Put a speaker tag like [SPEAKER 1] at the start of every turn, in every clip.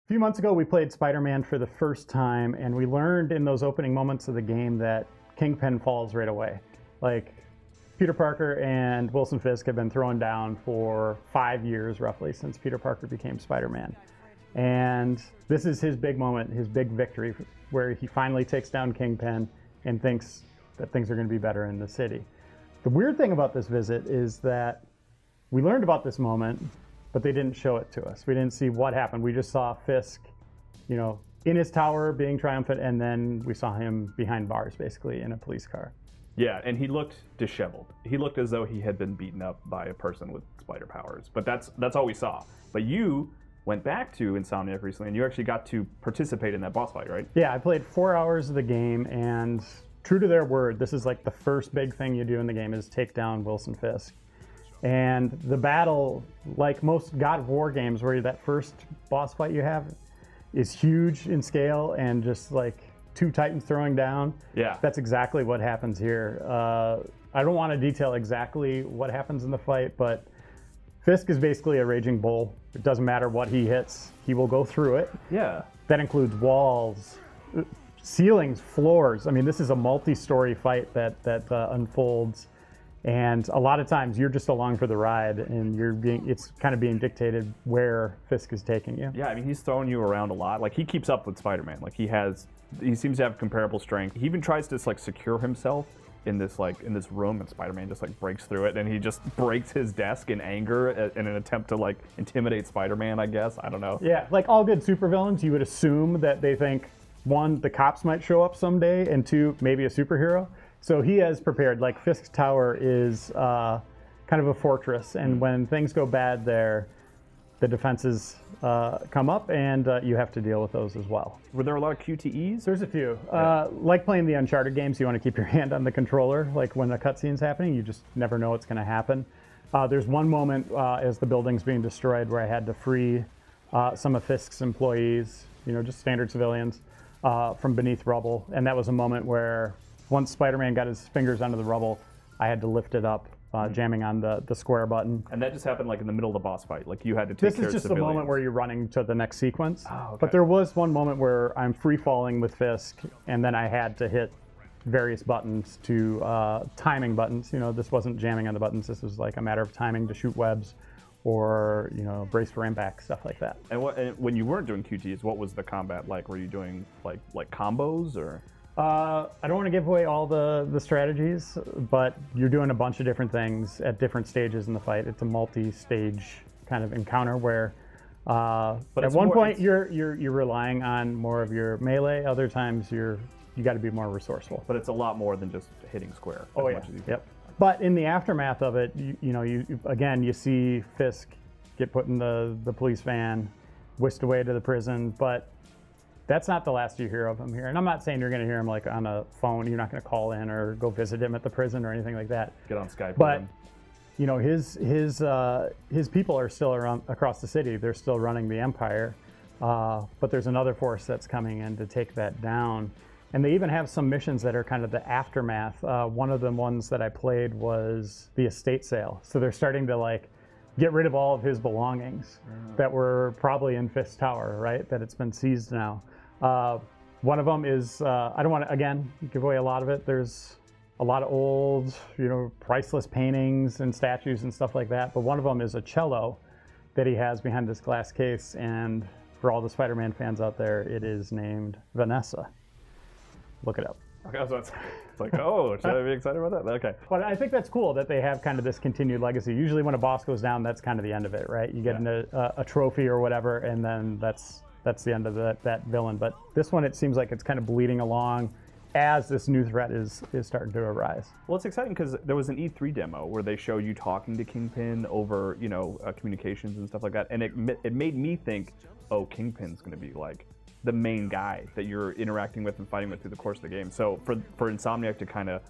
[SPEAKER 1] A few months ago, we played Spider-Man for the first time, and we learned in those opening moments of the game that Kingpin falls right away. Like, Peter Parker and Wilson Fisk have been thrown down for 5 years, roughly, since Peter Parker became Spider-Man. And this is his big moment, his big victory, where he finally takes down Kingpin and thinks that things are going to be better in the city. The weird thing about this visit is that we learned about this moment, but they didn't show it to us. We didn't see what happened. We just saw Fisk, in his tower being triumphant, and then we saw him behind bars, basically, in a police car.
[SPEAKER 2] Yeah, and he looked disheveled. He looked as though he had been beaten up by a person with spider powers. But that's all we saw. But you went back to Insomniac recently, and you actually got to participate in that boss fight, right?
[SPEAKER 1] Yeah, I played 4 hours of the game, and true to their word, this is like the first big thing you do in the game is take down Wilson Fisk. And the battle, like most God of War games, where that first boss fight you have is huge in scale and just like two titans throwing down.
[SPEAKER 2] Yeah.
[SPEAKER 1] That's exactly what happens here. I don't want to detail exactly what happens in the fight, but Fisk is basically a raging bull. It doesn't matter what he hits, he will go through it.
[SPEAKER 2] Yeah.
[SPEAKER 1] That includes walls, ceilings, floors. I mean, this is a multi-story fight that unfolds. And a lot of times you're just along for the ride, and it's kind of being dictated where Fisk is taking you.
[SPEAKER 2] Yeah, I mean, he's throwing you around a lot. Like, he keeps up with Spider-Man. Like, he seems to have comparable strength. He even tries to secure himself in this room, and Spider-Man just breaks through it, and he just breaks his desk in anger in an attempt to intimidate Spider-Man, I guess. I don't know.
[SPEAKER 1] Yeah, like all good supervillains, you would assume that they think, one, the cops might show up someday, and two, maybe a superhero. So he has prepared. Like, Fisk's tower is kind of a fortress, and when things go bad there, the defenses come up, and you have to deal with those as well.
[SPEAKER 2] Were there a lot of QTEs?
[SPEAKER 1] There's a few. Like playing the Uncharted games, you want to keep your hand on the controller. Like, when a cutscene's happening, you just never know what's going to happen. There's one moment as the building's being destroyed where I had to free some of Fisk's employees, just standard civilians, from beneath rubble. And that was a moment where once Spider-Man got his fingers under the rubble, I had to lift it up, jamming on the square button.
[SPEAKER 2] And that just happened in the middle of the boss fight. Like, you had to take care of civilians.
[SPEAKER 1] This is just the moment where you're running to the next sequence.
[SPEAKER 2] Oh, okay.
[SPEAKER 1] But there was one moment where I'm free falling with Fisk, and then I had to hit various buttons timing buttons. This wasn't jamming on the buttons. This was like a matter of timing to shoot webs or, brace for impact, stuff like that.
[SPEAKER 2] And when you weren't doing QTEs, what was the combat like? Were you doing like combos or?
[SPEAKER 1] I don't want to give away all the strategies, but you're doing a bunch of different things at different stages in the fight. It's a multi-stage kind of encounter where at one point you're relying on more of your melee. Other times you got to be more resourceful.
[SPEAKER 2] But it's a lot more than just hitting square.
[SPEAKER 1] Oh yeah. Yep. But in the aftermath of it, you see Fisk get put in the police van, whisked away to the prison, but that's not the last you hear of him here. And I'm not saying you're going to hear him on a phone. You're not going to call in or go visit him at the prison or anything like that.
[SPEAKER 2] Get on Skype
[SPEAKER 1] but,
[SPEAKER 2] with him.
[SPEAKER 1] his people are still around across the city. They're still running the empire. But there's another force that's coming in to take that down. And they even have some missions that are kind of the aftermath. One of the ones that I played was the estate sale. So they're starting to get rid of all of his belongings that were probably in Fisk's tower, right? That it's been seized now. One of them is, I don't want to, again, give away a lot of it. There's a lot of old, priceless paintings and statues and stuff like that. But one of them is a cello that he has behind this glass case. And for all the Spider-Man fans out there, it is named Vanessa. Look it up.
[SPEAKER 2] Okay, so it's oh, should I be excited about that? Okay.
[SPEAKER 1] But I think that's cool that they have kind of this continued legacy. Usually when a boss goes down, that's kind of the end of it, right? You get a trophy or whatever, and then that's the end of that villain. But this one, it seems like it's kind of bleeding along as this new threat is starting to arise.
[SPEAKER 2] Well, it's exciting because there was an E3 demo where they showed you talking to Kingpin over, communications and stuff like that, and it made me think, oh, Kingpin's going to be the main guy that you're interacting with and fighting with through the course of the game. So for Insomniac to kind of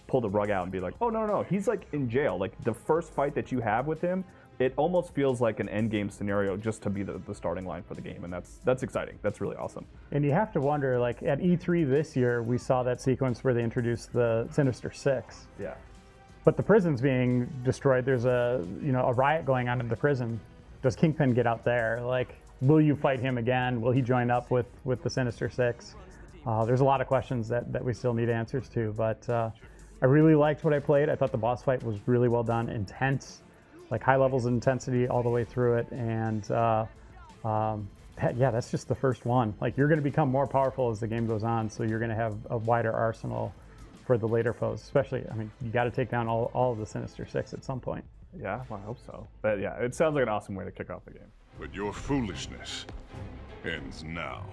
[SPEAKER 2] pull the rug out and be like, oh, no, he's in jail. The first fight that you have with him, it almost feels like an end game scenario just to be the starting line for the game. And that's exciting. That's really awesome.
[SPEAKER 1] And you have to wonder, at E3 this year, we saw that sequence where they introduced the Sinister Six.
[SPEAKER 2] Yeah.
[SPEAKER 1] But the prison's being destroyed. There's a riot going on in the prison. Does Kingpin get out there? will you fight him again? Will he join up with the Sinister Six? There's a lot of questions that we still need answers to, but I really liked what I played. I thought the boss fight was really well done, intense, like high levels of intensity all the way through it, and yeah, that's just the first one. Like, you're going to become more powerful as the game goes on, so you're going to have a wider arsenal for the later foes. Especially, I mean, you got to take down all of the Sinister Six at some point.
[SPEAKER 2] Yeah, well, I hope so. But yeah, it sounds like an awesome way to kick off the game.
[SPEAKER 3] But your foolishness ends now.